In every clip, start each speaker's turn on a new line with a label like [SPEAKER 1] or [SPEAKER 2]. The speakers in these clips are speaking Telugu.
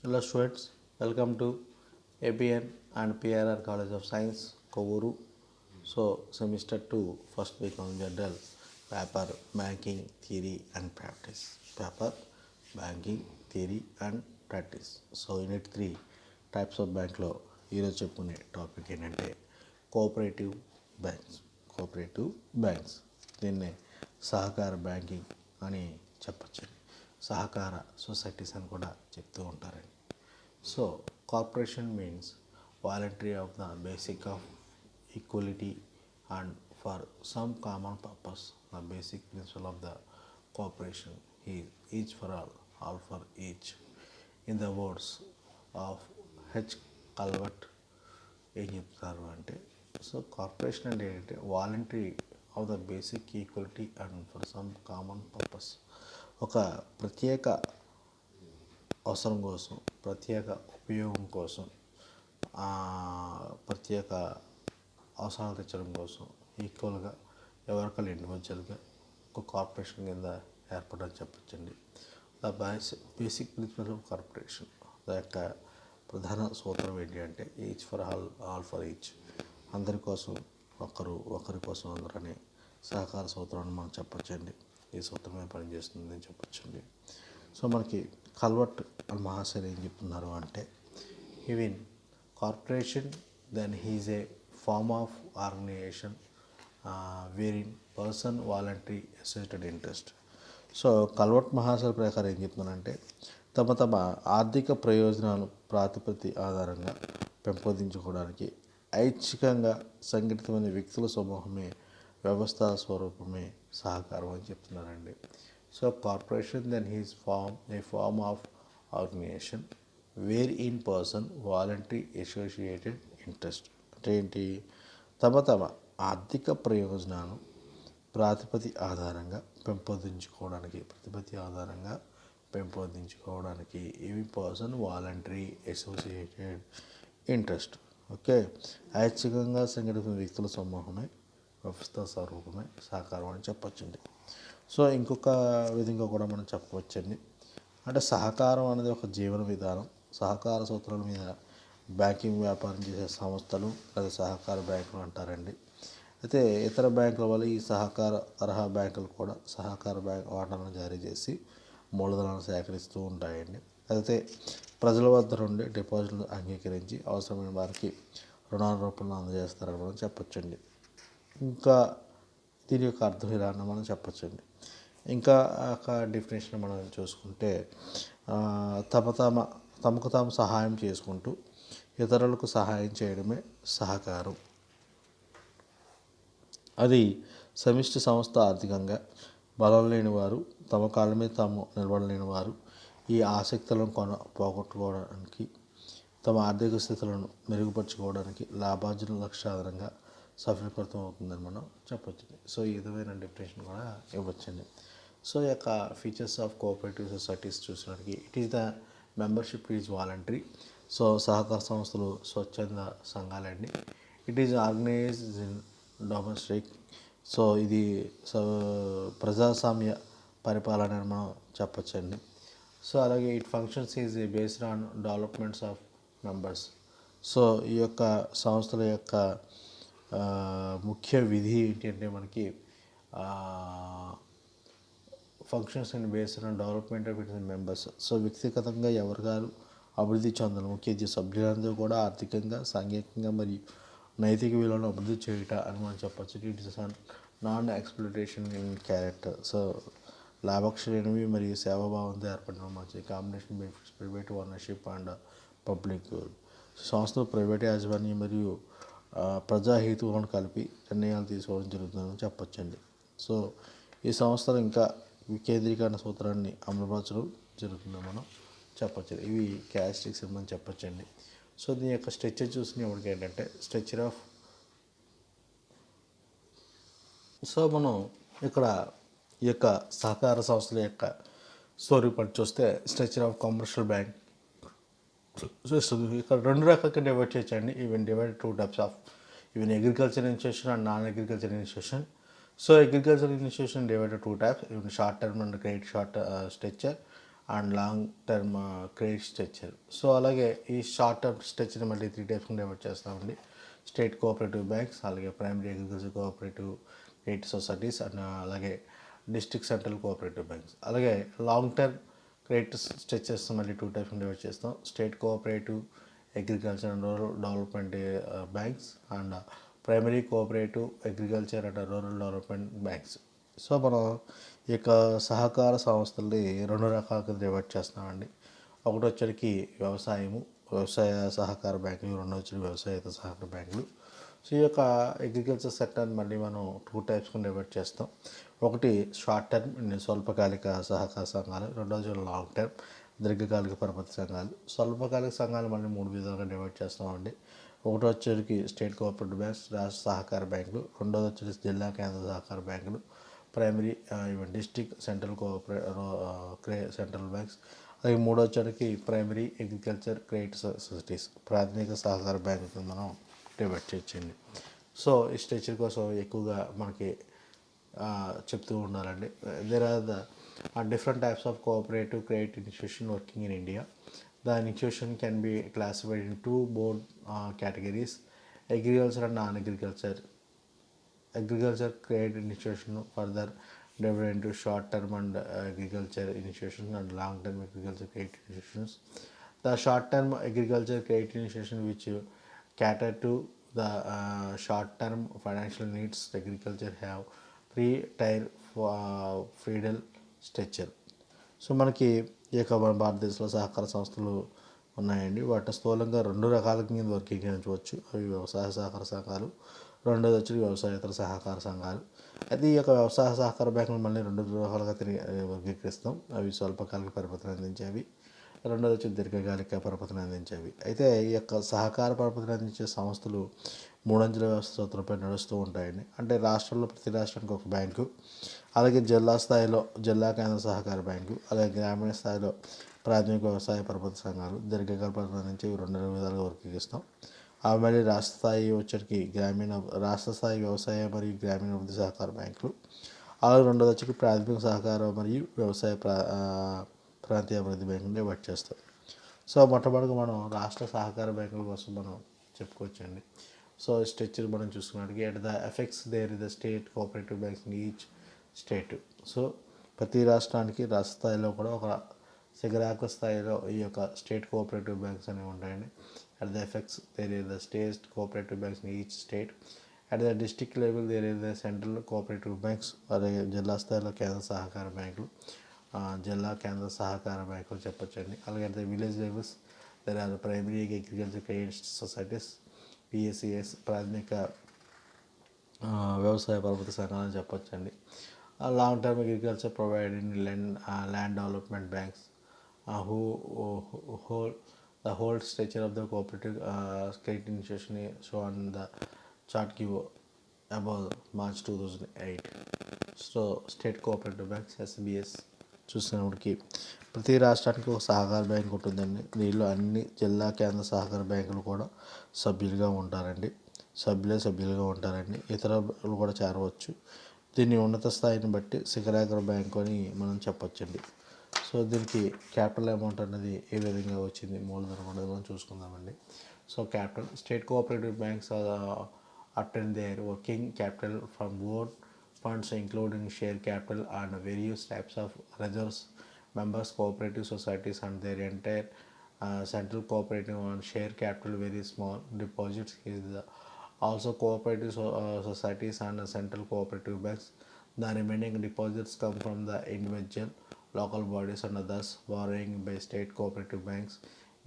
[SPEAKER 1] Hello students, welcome to APN and PRR College of Science, Kovuru. So semester 2, first week on general, paper banking theory and practice. Paper banking theory and practice. So unit 3 types of bank law. ఈరోజు చెప్పుకునే టాపిక్ ఏంటంటే కోఆపరేటివ్ బ్యాంక్స్. దీన్నే సహకార బ్యాంకింగ్ అని చెప్పచ్చు. సహకార సొసైటీస్ అని కూడా చెప్తూ ఉంటారండి. So cooperation means voluntary of the basic of equality and for some common purpose. The basic principle of the cooperation each for all for each. In the words of H Calvert ఏం చెప్తారు అంటే, సో కార్పొరేషన్ అంటే ఏంటంటే voluntary of the basic equality and for some common purpose. ఒక ప్రత్యేక అవసరం కోసం, ప్రత్యేక ఉపయోగం కోసం, ప్రత్యేక అవసరాలు తెచ్చడం కోసం ఈక్వల్గా ఎవరికైనా ఇండివిజువల్గా ఒక కార్పొరేషన్ కింద ఏర్పడని చెప్పచ్చండి. The basic principle of cooperation యొక్క ప్రధాన సూత్రం ఏంటి అంటే each for all for each. అందరి కోసం ఒకరి కోసం అందరూ అనే సహకార సూత్రాన్ని మనం చెప్పచ్చండి. ఈ సూత్రమే పనిచేస్తుందని చెప్పచ్చండి. సో మనకి కల్వర్ట్ అండ్ మహాశయులు ఏం చెప్తున్నారు అంటే, even cooperation then he's a form of organisation wherein person voluntary associated interest. So Calvert మహాశయుల ప్రకారం ఏం చెప్తున్నానంటే, తమ ఆర్థిక ప్రయోజనాలు ప్రాతిపత్తి ఆధారంగా పెంపొందించుకోవడానికి ఐచ్ఛికంగా సంఘటితమైన వ్యక్తుల సమూహమే వ్యవస్థా స్వరూపమే సహకారం అని చెప్తున్నారండి. So cooperation then his form of organisation wherein person voluntary associated interest. అంటే ఏంటి? తమ ఆర్థిక ప్రయోజనాలు ప్రతిపత్తి ఆధారంగా పెంపొందించుకోవడానికి ఇవి person voluntary associated interest. Okay, ఐచ్ఛికంగా సంఘటిత వ్యక్తుల సమూహమే వ్యవస్థ స్వరూపమే సహకారం అని చెప్పొచ్చండి. సో ఇంకొక విధంగా కూడా మనం చెప్పవచ్చండి. అంటే సహకారం అనేది ఒక జీవన విధానం. సహకార సూత్రాల మీద బ్యాంకింగ్ వ్యాపారం చేసే సంస్థలు లేదా సహకార బ్యాంకులు అంటారండి. అయితే ఇతర బ్యాంకుల వల్ల ఈ సహకార తరహా బ్యాంకులు కూడా సహకార బ్యాంక్ వాటాలను జారీ చేసి మూలధనాలను సేకరిస్తూ ఉంటాయండి. అయితే ప్రజల వద్ద నుండి డిపాజిట్లు అంగీకరించి అవసరమైన వారికి రుణాల రూపంలో అందజేస్తారని మనం చెప్పచ్చండి. ఇంకా దీని యొక్క అర్థం ఇలా మనం చెప్పచ్చండి. ఇంకా ఒక డెఫినేషన్ మనం చూసుకుంటే, తమకు తాము సహాయం చేసుకుంటూ ఇతరులకు సహాయం చేయడమే సహకారం. అది సమిష్టి సంస్థ. ఆర్థికంగా బలం లేని వారు, తమ కాళ్ళ మీద తాము నిలబడలేని వారు ఈ ఆసక్తులను పోగొట్టుకోవడానికి, తమ ఆర్థిక స్థితులను మెరుగుపరుచుకోవడానికి లాభార్జన లక్ష్యాధారంగా సఫలీకృతం అవుతుందని మనం చెప్పచ్చు. సో ఈ విధమైన డెఫినేషన్ కూడా ఇవ్వచ్చండి. సో ఈ యొక్క ఫీచర్స్ ఆఫ్ కోఆపరేటివ్ సొసైటీస్ చూసినప్పటికీ it is the membership is voluntary. So సహకార సంస్థలు స్వచ్ఛంద సంఘాలండి. It is organised in domestic. So ఇది ప్రజాస్వామ్య పరిపాలన అని మనం చెప్పచ్చండి. సో అలాగే it functions is based on developments of members. So ఈ యొక్క సంస్థల యొక్క ముఖ్య విధి ఏంటంటే మనకి functions and based on development of its members. So వ్యక్తిగతంగా ఎవరిగారు అభివృద్ధి చెందాలి. ముఖ్య సభ్యులందరూ కూడా ఆర్థికంగా, సాంఘికంగా మరియు నైతిక విలువలను అభివృద్ధి చేయుట అని మనం చెప్పచ్చు. It is non exploitation in character. So లాభాపేక్షలేనివి మరియు సేవాభావంతో ఏర్పడిన మంచి combination benefits private ownership and public. సంస్థలు ప్రైవేట్ యాజమాన్యం మరియు ప్రజాహేతువులను కలిపి నిర్ణయాలు తీసుకోవడం జరుగుతుందని చెప్పొచ్చండి. సో ఈ సంస్థలు ఇంకా వికేంద్రీకరణ సూత్రాన్ని అమలుపరచడం జరుగుతుందని మనం చెప్పచ్చు. ఇవి క్యారెక్టరిస్టిక్స్ అని మనం చెప్పచ్చండి. సో దీని యొక్క స్ట్రక్చర్ చూసినప్పటికి ఏంటంటే స్ట్రక్చర్ ఆఫ్, సో మనం ఇక్కడ ఈ యొక్క సహకార సంస్థల యొక్క స్వరూపాన్ని చూస్తే స్ట్రక్చర్ ఆఫ్ కమర్షియల్ బ్యాంక్ ఇక్కడ రెండు రకాలుగా డివైడ్ చేయొచ్చండి. Even divide two types of even agriculture institution and non agriculture institution. So agriculture institution divided two types, even short term and credit short structure and long term credit structure. So అలాగే ఈ షార్ట్ టర్మ్ స్ట్రక్చర్ మళ్ళీ 3 టైప్స్ డివైడ్ చేస్తామండి. స్టేట్ కోఆపరేటివ్ బ్యాంక్స్, అలాగే primary agriculture cooperative credit societies and అలాగే డిస్ట్రిక్ట్ సెంట్రల్ కోఆపరేటివ్ బ్యాంక్స్. అలాగే లాంగ్ టర్మ్ క్రెడిట్ స్ట్రక్చర్స్ మళ్ళీ 2 టైప్స్ డివైడ్ చేస్తాం. State cooperative agriculture and rural development banks and primary cooperative agriculture and rural development banks. So మనం ఈ యొక్క సహకార సంస్థల్ని 2 రకాలుగా డివైడ్ చేస్తున్నామండి. ఒకటి వచ్చరికి వ్యవసాయ సహకార బ్యాంకులు, రెండో వచ్చి వ్యవసాయేతర సహకార బ్యాంకులు. సో ఈ యొక్క అగ్రికల్చర్ సెక్టర్ మళ్ళీ మనం 2 టైప్స్గా డివైడ్ చేస్తాం. ఒకటి షార్ట్ టర్మ్ స్వల్పకాలిక సహకార సంఘాలు, రెండోది లాంగ్ టర్మ్ దీర్ఘకాలిక పరపతి సంఘాలు. స్వల్పకాలిక సంఘాలు మళ్ళీ 3 విధాలుగా డివైడ్ చేస్తామండి. ఒకటి వచ్చరికి స్టేట్ కోఆపరేటివ్ బ్యాంక్స్, రాష్ట్ర సహకార బ్యాంకులు, రెండోది వచ్చేసి జిల్లా కేంద్ర సహకార బ్యాంకులు, primary district central central banks. అలాగే మూడో వచ్చరికి ప్రైమరీ అగ్రికల్చర్ క్రెడిట్ సొసైటీస్, ప్రాథమిక సహకార బ్యాంకులు మనం డివైడ్ చేయొచ్చండి. సో ఈ స్ట్రక్చర్ కోసం ఎక్కువగా మనకి చెప్తూ ఉండాలండి. There are the different types of cooperative credit institution working in India. The institution can be classified in two broad categories: agriculture and non-agriculture. Agriculture credit institution further divided into short-term and agriculture institutions and long-term agriculture credit institutions. The short-term agriculture credit institution which cater to the short-term financial needs agriculture have three-tier feudal structure. So మనకి ఈ యొక్క మన భారతదేశంలో సహకార సంస్థలు ఉన్నాయండి. వాటిని స్థూలంగా 2 రకాల కింద వర్గీకరించవచ్చు. అవి వ్యవసాయ సహకార సంఘాలు, రెండోది వచ్చి వ్యవసాయేతర సహకార సంఘాలు. అయితే ఈ యొక్క వ్యవసాయ సహకార బ్యాంకులు మళ్ళీ 2 రకాలుగా వర్గీకరిస్తాం. అవి స్వల్పకాలిక పరపతిని అందించేవి, రెండోది వచ్చి దీర్ఘకాలిక పరపతిని అందించేవి. అయితే ఈ యొక్క సహకార పరపతిని అందించే సంస్థలు 3 అంచెల వ్యవస్థ సూత్రంపై నడుస్తూ ఉంటాయండి. అంటే రాష్ట్రంలో ప్రతి రాష్ట్రానికి ఒక బ్యాంకు, అలాగే జిల్లా స్థాయిలో జిల్లా కేంద్ర సహకార బ్యాంకు, అలాగే గ్రామీణ స్థాయిలో ప్రాథమిక వ్యవసాయ పరపతి సంఘాలు, దీర్ఘకాల పరపతి నుంచి 2 విధాలుగా వర్గీకరిస్తాం. అవి మళ్ళీ రాష్ట్ర స్థాయి వచ్చరికి రాష్ట్ర స్థాయి వ్యవసాయ మరియు గ్రామీణ అభివృద్ధి సహకార బ్యాంకులు, అలాగే రెండోది వచ్చి ప్రాథమిక సహకార మరియు వ్యవసాయ ప్రాంతీయ అభివృద్ధి బ్యాంకుని డివైడ్ చేస్తాం. సో మొట్టమొదటిగా మనం రాష్ట్ర సహకార బ్యాంకుల కోసం మనం చెప్పుకోవచ్చండి. సో స్ట్రక్చర్ మనం చూసుకున్నట్టుగా at the effects there is the state cooperative banks in each state. So ప్రతి రాష్ట్రానికి రాష్ట్ర స్థాయిలో కూడా ఒక శిఖరాగ్ర స్థాయిలో ఈ యొక్క స్టేట్ కోఆపరేటివ్ బ్యాంక్స్ అనేవి ఉంటాయండి. At the effects there is the state cooperative banks in each state. At the district level there is the central cooperative banks, అలాగే జిల్లా స్థాయిలో కేంద్ర సహకార బ్యాంకులు, జిల్లా కేంద్ర సహకార బ్యాంకులు చెప్పొచ్చండి. అలాగే at the village levels there are primary agriculture credit societies, PSCS, ప్రాథమిక వ్యవసాయ పరపతి సంఘాలని చెప్పొచ్చండి. Long term agriculture providing land development banks who hold the whole structure of the cooperative credit institution shown on the chart given above March 2008. So state cooperative banks SBS చూసినప్పటికీ ప్రతి రాష్ట్రానికి ఒక సహకార బ్యాంక్ ఉంటుందండి. దీనిలో అన్ని జిల్లా కేంద్ర సహకార బ్యాంకులు కూడా సభ్యులుగా ఉంటారండి. ఇతరులు కూడా చేరవచ్చు. దీన్ని ఉన్నత స్థాయిని బట్టి శిఖరాగ్ర బ్యాంకు అని మనం చెప్పొచ్చండి. సో దీనికి క్యాపిటల్ అమౌంట్ అనేది ఏ విధంగా వచ్చింది, మూలధనం అనేది మనం చూసుకుందామండి. So capital state cooperative banks obtain their working capital from both funds including share capital and various types of reserves. Members cooperative societies and their entire central cooperative and share capital very small deposits is also cooperative societies and central cooperative banks. The remaining deposits come from the individual local bodies and thus borrowing by state cooperative banks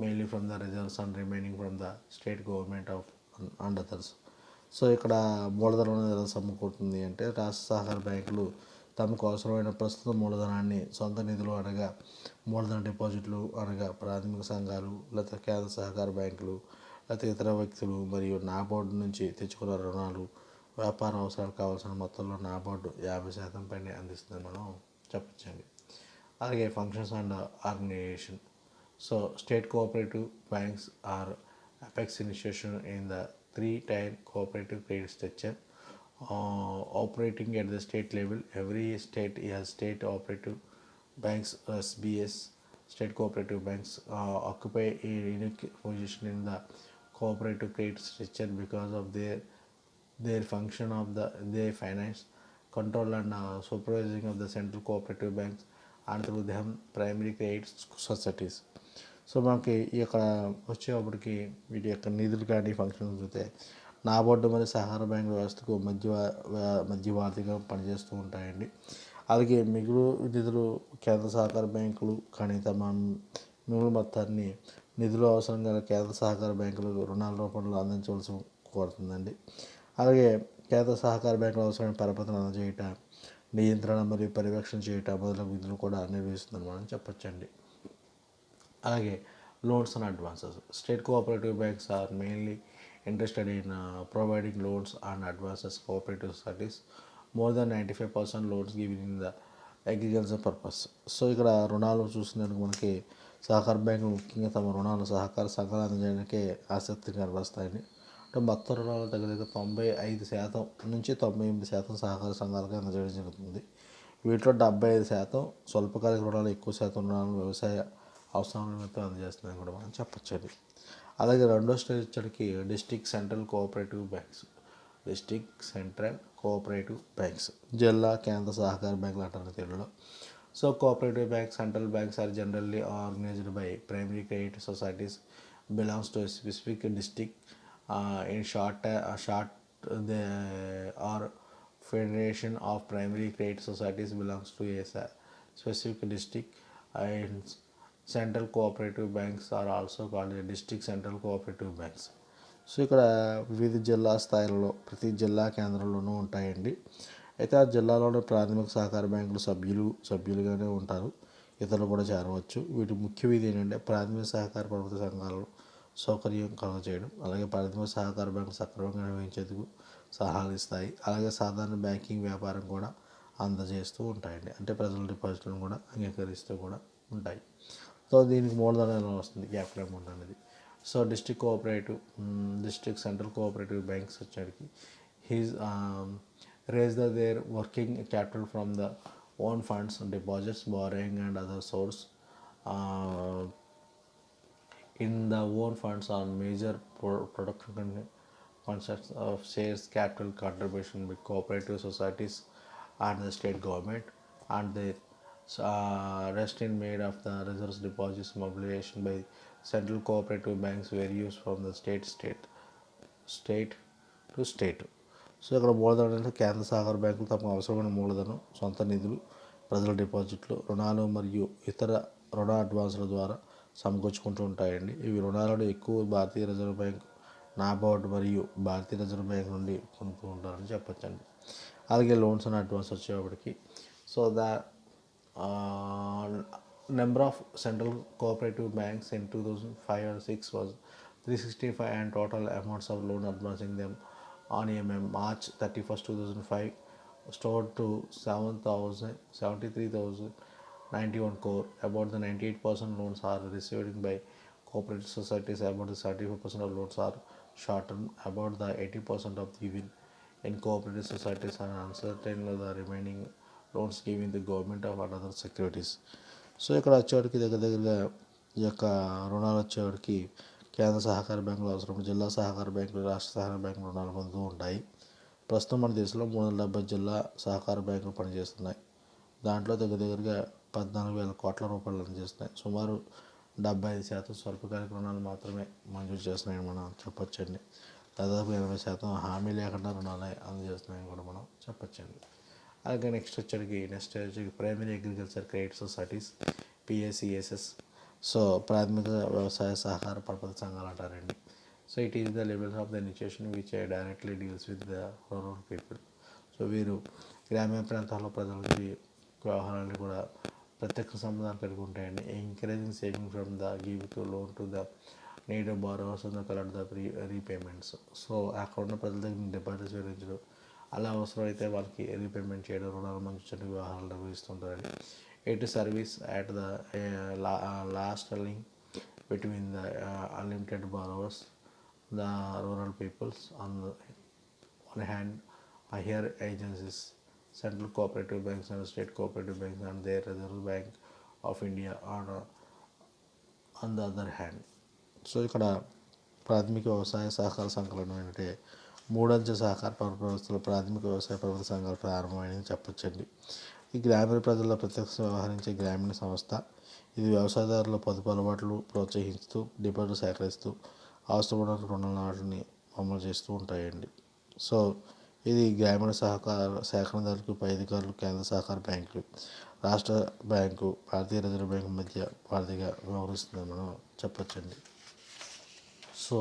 [SPEAKER 1] mainly from the reserves and remaining from the state government of and others. So ఇక్కడ మూలధనం ఎలా సమకూరుతుంది అంటే రాష్ట్ర సహకార బ్యాంకులు తమకు అవసరమైన ప్రస్తుత మూలధనాన్ని సొంత నిధులు అనగా మూలధన డిపాజిట్లు అనగా ప్రాథమిక సంఘాలు, లేకపోతే కేంద్ర సహకార బ్యాంకులు, లేకపోతే ఇతర వ్యక్తులు మరియు నాబార్డు నుంచి తెచ్చుకున్న రుణాలు, వ్యాపార అవసరాలకు కావాల్సిన మొత్తంలో నాబార్డు 50% పైన అందిస్తుంది మనం చెప్పచ్చండి. అలాగే functions and organisation. So state cooperative banks are apex institution in the 3-tier cooperative credit structure operating at the state level. Every state has state operative banks, SBS, state cooperative banks occupy a unique position in the cooperative credit structure because of their function of their finance control and supervising of the central cooperative banks and through them primary credit societies. So మనకి ఇక్కడ వచ్చేటప్పటికి వీటి యొక్క నిధులు కానీ ఫంక్షన్స్ చూస్తే నాబార్డు మరియు సహకార బ్యాంకు వ్యవస్థకు మధ్యవర్తిగా పనిచేస్తూ ఉంటాయండి. అలాగే మిగులు నిధులు కేంద్ర సహకార బ్యాంకులు కానీ తమ మిగులు మొత్తాన్ని నిధులు అవసరం గల కేంద్ర సహకార బ్యాంకులు రుణాల రూపంలో అందించవలసి కోరుతుందండి. అలాగే కేంద్ర సహకార బ్యాంకుల అవసరమైన పరపతిని అందజేయట, నియంత్రణ మరియు పర్యవేక్షణ చేయటం మొదలగు విధులు కూడా నిర్వహిస్తుందని మనం చెప్పొచ్చండి. అలాగే loans and advances. State cooperative banks are mainly interested in providing loans and advances cooperative societies. More than 95% loans given in the agriculture purpose. So ఇక్కడ రుణాలు చూసినట్టు మనకి సహకార బ్యాంకులు ముఖ్యంగా తమ రుణాలు సహకార సంఘాలు అందజేయడానికే ఆసక్తి కనబరుస్తాయని. అంటే మొత్తం రుణాలు దగ్గర 95% నుంచి 98% సహకార సంఘాలుగా అందజేయడం జరుగుతుంది. వీటిలో 75% స్వల్పకాలిక రుణాలు, ఎక్కువ శాతం రుణాలు వ్యవసాయ అవసరాల నిమిత్తం అందజేస్తుందని కూడా మనం చెప్పొచ్చండి. అలాగే రెండో స్టేజ్ వచ్చేటికి district central cooperative banks. District central cooperative banks జిల్లా కేంద్ర సహకార బ్యాంకులు అంటారు తెలుగులో. So cooperative banks, central banks are generally organised by primary credit societies belongs to specific district. In short they are federation of primary credit societies belongs to a specific district. And central cooperative banks are also called district central cooperative banks. So ఇక్కడ వివిధ జిల్లా స్థాయిలలో ప్రతి జిల్లా కేంద్రంలోనూ ఉంటాయండి. అయితే ఆ జిల్లాలోని ప్రాథమిక సహకార బ్యాంకులు సభ్యులుగానే ఉంటారు, ఇతరులు కూడా చేరవచ్చు. వీటి ముఖ్య విధి ఏంటంటే ప్రాథమిక సహకార ప్రభుత్వ సంఘాలు సౌకర్యం కలుగజేయడం, అలాగే ప్రాథమిక సహకార బ్యాంకులు సక్రమంగా నిర్వహించేందుకు సలహాలు ఇస్తాయి. అలాగే సాధారణ బ్యాంకింగ్ వ్యాపారం కూడా అందజేస్తూ ఉంటాయండి. అంటే ప్రజల డిపాజిట్లను కూడా అంగీకరిస్తూ కూడా ఉంటాయి. సో దీనికి మూలధనం ఎలా వస్తుంది, క్యాపిటల్ అమౌంట్ అనేది. So district central cooperative banks వచ్చేటికి he's raise their working capital from the own funds, deposits, borrowing and other source. In the own funds on major production concepts of shares capital contribution with cooperative societies and the state government, and the rest in made of the reserves deposits mobilization by central cooperative banks were used from the state to state. So ఇక్కడ మూలధనం అంటే కేంద్ర సహకార బ్యాంకులు తమ అవసరమైన మూలధనం, సొంత నిధులు, ప్రజల డిపాజిట్లు, రుణాలు మరియు ఇతర రుణ అడ్వాన్సుల ద్వారా సమకూర్చుకుంటూ ఉంటాయండి. ఇవి రుణాలను ఎక్కువ భారతీయ రిజర్వ్ బ్యాంక్, నాబార్డ్ మరియు భారతీయ రిజర్వ్ బ్యాంక్ నుండి పొందుతూ ఉంటారని చెప్పొచ్చండి. అలాగే లోన్స్ అండ్ అడ్వాన్స్ వచ్చేటప్పటికి so the number of central cooperative banks in 2005 or 6 was 365 and total amounts of loan advancing them on March 31st, 2005 stored to 73,091 crore. About the 98% loans are received by cooperative societies. About the 35% of loans are short term. About the 80% of given in cooperative societies are uncertain. The remaining loans given the government of other securities. So ఇక్కడ వచ్చేవాడికి దగ్గరగా ఈ యొక్క రుణాలు వచ్చేవాడికి కేంద్ర సహకార బ్యాంకులు అవసరం, జిల్లా సహకార బ్యాంకులు, రాష్ట్ర సహకార బ్యాంకులు రుణాలు పొందుతూ ఉంటాయి. ప్రస్తుతం మన దేశంలో 370 జిల్లా సహకార బ్యాంకులు పనిచేస్తున్నాయి. దాంట్లో దగ్గరగా 14,000 కోట్ల రూపాయలు అందజేస్తున్నాయి. సుమారు 75% స్వల్పకాలిక రుణాలు మాత్రమే మంజూరు చేస్తున్నాయని మనం చెప్పొచ్చండి. దాదాపు 80% హామీ లేకుండా రుణాలు అందజేస్తున్నాయని కూడా మనం చెప్పొచ్చండి. అలాగే నెక్స్ట్ వచ్చి primary agriculture credit societies, PSCSS. So ప్రాథమిక వ్యవసాయ సహకార పరపతి సంఘాలు అంటారండి. So it is the levels of the initiation which directly deals with the rural people. So వీరు గ్రామీణ ప్రాంతాల్లో ప్రజలకి వ్యవహారాలు కూడా ప్రత్యక్ష సంబంధాలు కలిగి ఉంటాయండి. Encouraging saving from the give to loan to the need borrowers and collect the repayments. So అక్కడ ఉన్న ప్రజల దగ్గర డిపాజిట్స్ వివరించడం, అలా అవసరమైతే వాళ్ళకి రీపేమెంట్ చేయడం, రుణాలు మంచి వ్యవహారాలు నిర్వహిస్తుంటారండి. It service at the last link between the unlimited borrowers, the rural peoples on one hand, higher agencies, central cooperative banks and state cooperative banks and their Reserve Bank of India are on the other hand. So ఇక్కడ ప్రాథమిక వ్యవసాయ సహకార సంఘాలు ఏంటంటే మూడంచె సహకార వ్యవస్థలో ప్రాథమిక వ్యవసాయ ప్రభుత్వ సంఘాలు ప్రారంభమైనవి చెప్పొచ్చండి. ఈ గ్రామీణ ప్రజల్లో ప్రత్యక్ష వ్యవహరించే గ్రామీణ సంస్థ. ఇది వ్యవసాయదారుల పొదుపు అలవాట్లు ప్రోత్సహిస్తూ డిపాజిట్లు సేకరిస్తూ అవసరమైన రుణాలని అమలు చేస్తూ ఉంటాయండి. సో ఇది గ్రామీణ సహకార సేకరణదారులకు పై అధికారులు కేంద్ర సహకార బ్యాంకులు రాష్ట్ర బ్యాంకు భారతీయ రిజర్వ్ బ్యాంకు మధ్య వారిదిగా వ్యవహరిస్తుందని మనం చెప్పొచ్చండి. So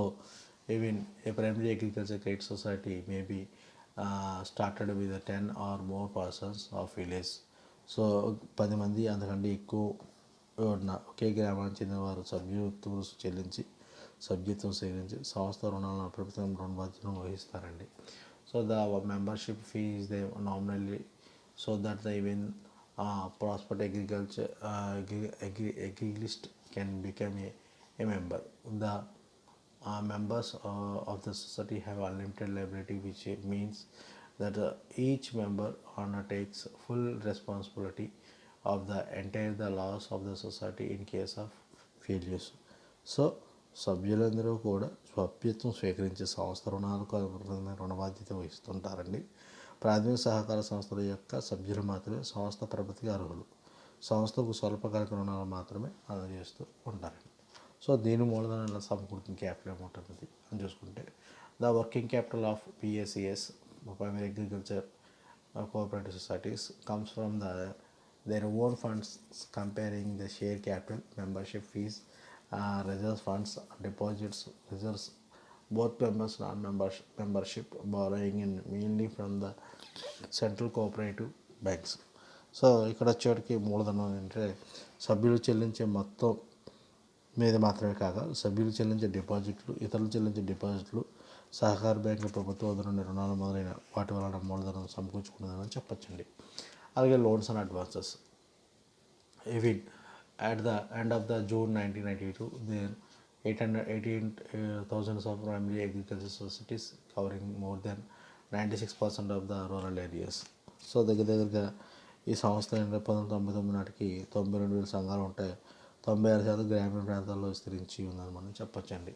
[SPEAKER 1] even a primary agriculture credit society may be started with 10 or more persons of village. So 10 మంది అంతకంటే ఎక్కువ ఉన్న ఒకే గ్రామానికి చెందిన వారు సభ్యత్వం సేకరించి సంస్థ రుణాలను ప్రభుత్వం రుణ బాధ్యతను వహిస్తారండి. So the membership fee is the nominally so that the even prosperous agriculture agrilist can become a member. The members of the society have unlimited liability, which means that each member undertakes full responsibility of the entire the loss of the society in case of failures. So సభ్యులందరూ కూడా సభ్యత్వం స్వీకరించే సంస్థ రుణాలకు రుణ బాధ్యత వహిస్తుంటారండి. ప్రాథమిక సహకార సంస్థల యొక్క సభ్యులు మాత్రమే సంస్థ ప్రభుత్వకి అర్హులు. సంస్థకు స్వల్పకాలిక రుణాలు మాత్రమే అందజేస్తూ ఉంటారండి. సో దీని మూలధన సమకూర్చిన క్యాపిటల్ అమౌంట్ అనేది అని చూసుకుంటే the working capital of PSCS primary agriculture cooperative societies comes from their own funds comparing the share capital, membership fees, reserve funds, deposits, reserves, both members non-membership borrowing and mainly from the central cooperative banks. So ఇక్కడ వచ్చేటికి మూలధనం అంటే సభ్యులు చెల్లించే మొత్తం మీద మాత్రమే కాక సభ్యులు చెల్లించే డిపాజిట్లు, ఇతరులు చెల్లించే డిపాజిట్లు, సహకార బ్యాంకుల ప్రభుత్వ వద్ద రుణాలు మొదలైన వాటి వలన మూలధనం సమకూర్చుకున్నదని చెప్పొచ్చండి. అలాగే loans and advances. Even at the end of the June 1992, there 818,000 of primary agricultural societies covering more than 96% of the rural areas. So దగ్గరగా ఈ సంస్థ 1999 నాటికి 92,000 సంఘాలు ఉంటాయి. 96% గ్రామీణ ప్రాంతాల్లో విస్తరించి ఉందని మనం చెప్పొచ్చండి.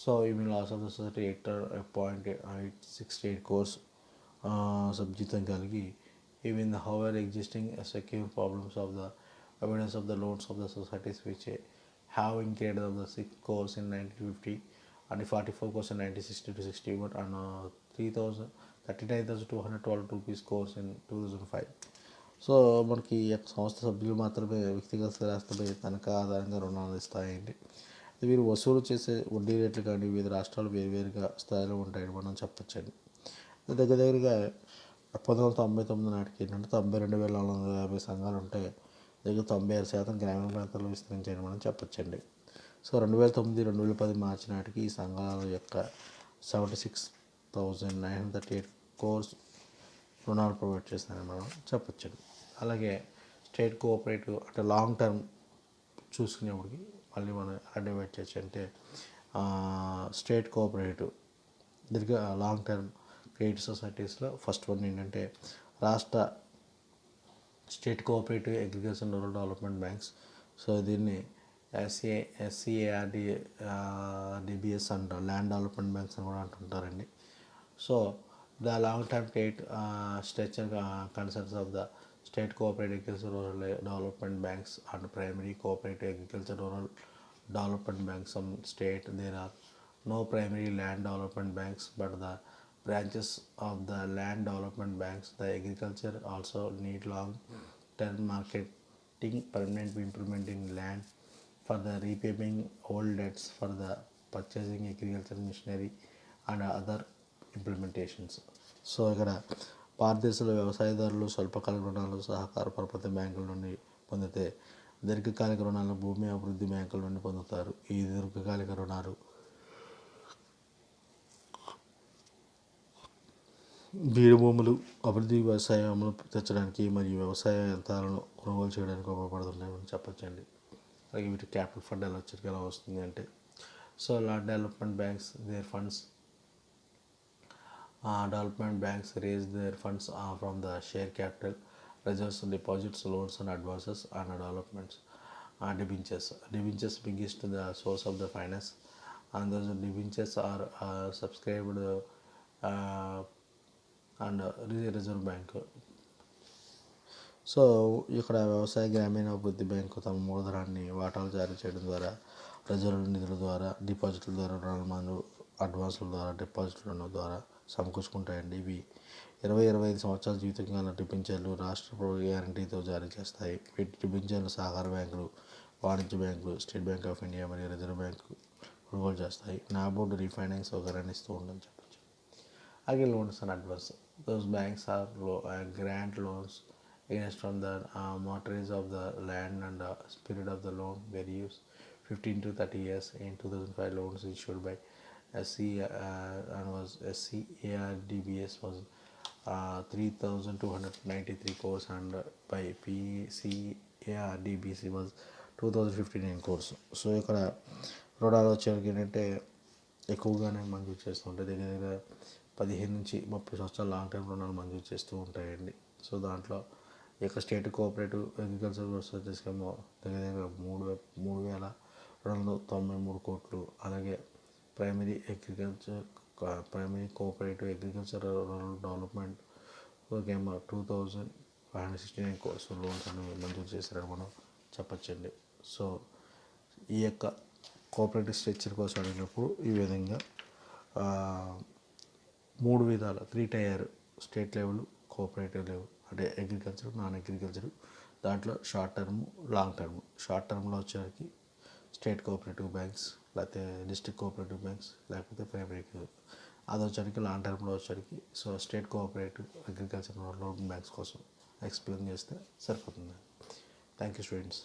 [SPEAKER 1] So even loss of the society 8.868 crores సభ్యత్వం కలిగి even however existing secure problems of the evidence of the loans of the societies which have increased of the 6 crores in 1950 and 44 crores in 1960 to 61 and 39,212 rupees crores in 2005. So మనకి సంస్థ సభ్యులు మాత్రమే వ్యక్తిగత స్థిరాస్తిపై తనఖా ఆధారంగా రుణాలు ఇస్తాయండి. వీరు వసూలు చేసే వడ్డీ రేట్లు కానీ వివిధ రాష్ట్రాలు వేరువేరుగా స్థాయిలో ఉంటాయని మనం చెప్పొచ్చండి. దగ్గరగా 1999 నాటికి ఏంటంటే 92,450 సంఘాలు ఉంటే దగ్గర 96% గ్రామీణ ప్రాంతాల్లో విస్తరించాయని మనం చెప్పొచ్చండి. సో 2009-2010 మార్చి నాటికి ఈ సంఘాల యొక్క 76,938 crores రుణాలు ప్రొవైడ్ చేస్తారని మనం చెప్పొచ్చండి. అలాగే స్టేట్ కోఆపరేటివ్ అంటే లాంగ్ టర్మ్ చూసుకునేప్పటికి మళ్ళీ మనం ఎలా డివైడ్ చేయొచ్చు అంటే స్టేట్ కోఆపరేటివ్ దీనికి లాంగ్ టర్మ్ క్రెడిట్ సొసైటీస్లో ఫస్ట్ వన్ ఏంటంటే రాష్ట్ర state cooperative agriculture rural development banks. So దీన్ని SCARDBS అంటారు, ల్యాండ్ డెవలప్మెంట్ బ్యాంక్స్ అని కూడా అంటుంటారండి. So the long term credit structure concerns of the state cooperative agriculture rural development banks and primary cooperative agriculture rural development banks. Some state there are no primary land development banks but the branches of the land development banks. The agriculture also need long term marketing, permanent improvement in land for the repaying old debts, for the purchasing agricultural machinery and other implementations. So ఇక్కడ భారతదేశంలో వ్యవసాయదారులు స్వల్పకాలిక రుణాలు సహకార పరపతి బ్యాంకుల నుండి పొందితే దీర్ఘకాలిక రుణాలను భూమి అభివృద్ధి బ్యాంకుల నుండి పొందుతారు. ఈ దీర్ఘకాలిక రుణాలు బీడు భూములు, అభివృద్ధి వ్యవసాయ అమలు తెచ్చడానికి మరియు వ్యవసాయ యంత్రాలను కొనుగోలు చేయడానికి ఉపయోగపడుతున్నాయని చెప్పొచ్చండి. అలాగే వీటి క్యాపిటల్ ఫండ్ ఎలా వచ్చరికి ఎలా వస్తుంది అంటే so land development banks their funds development banks raise their funds from the share capital, reserves, deposits, loans and advances and developments. Debentures biggest the source of the finance, and those debentures are subscribed uh, and Reserve Bank. So ఇక్కడ వ్యవసాయ గ్రామీణ అభివృద్ధి బ్యాంకు తమ మూలధనాన్ని వాటాలు జారీ చేయడం ద్వారా రిజర్వ్ నిధుల ద్వారా డిపాజిట్ల ద్వారా రుణాలు అడ్వాన్సుల ద్వారా డిపాజిట్ల ద్వారా సమకూర్చుకుంటాయండి. ఇవి 20-25 సంవత్సరాల జీవితకాల డిబెంచర్లు రాష్ట్ర ప్రభుత్వ గ్యారంటీతో జారీ చేస్తాయి. వీటి డిబెంచర్లు సహకార బ్యాంకులు, వాణిజ్య బ్యాంకులు, స్టేట్ బ్యాంక్ ఆఫ్ ఇండియా మరియు రిజర్వ్ బ్యాంకు కొనుగోలు చేస్తాయి. నాబార్డు రీఫైనాన్స్ సౌకర్యాన్ని ఇస్తూ ఉందని చెప్పచ్చు. Again, loans and advance. Those banks are grant loans against on the mortgage of the land, and the period of the loan varies 15 to 30 years. In 2005, loans issued by SCARDBS was 3,293 crores, and by PCARDBC was 2,059 crores. So ఇక్కడ రుణాలు వచ్చేసరికి ఏంటంటే ఎక్కువగానే మంజూరు చేస్తూ ఉంటాయి. దగ్గర దగ్గర 15-30 సంవత్సరాల లాంగ్ టర్మ్ రుణాలు మంజూరు చేస్తూ ఉంటాయండి. సో దాంట్లో ఈ యొక్క state cooperative agriculture resources scheme దగ్గర దగ్గర 3,293 కోట్లు, అలాగే primary cooperative agriculture rural development scheme 2,569 course loans అనేవి మంజూరు చేశారని మనం చెప్పచ్చండి. సో ఈ యొక్క కోఆపరేటివ్ స్ట్రక్చర్ కోసం అడిగినప్పుడు ఈ విధంగా 3 విధాల 3 tier state level, cooperative level అంటే అగ్రికల్చర్, నాన్ అగ్రికల్చర్, దాంట్లో short term, long term. Short టర్మ్లో వచ్చేసరికి స్టేట్ కోఆపరేటివ్ బ్యాంక్స్, లేకపోతే డిస్ట్రిక్ట్ కోఆపరేటివ్ బ్యాంక్స్, లేకపోతే ప్రైమరీ. అది వచ్చరికి లాంగ్ టర్మ్లో వచ్చరికి so state cooperative agriculture loan banks కోసం ఎక్స్ప్లెయిన్ చేస్తే సరిపోతుంది. Thank you students.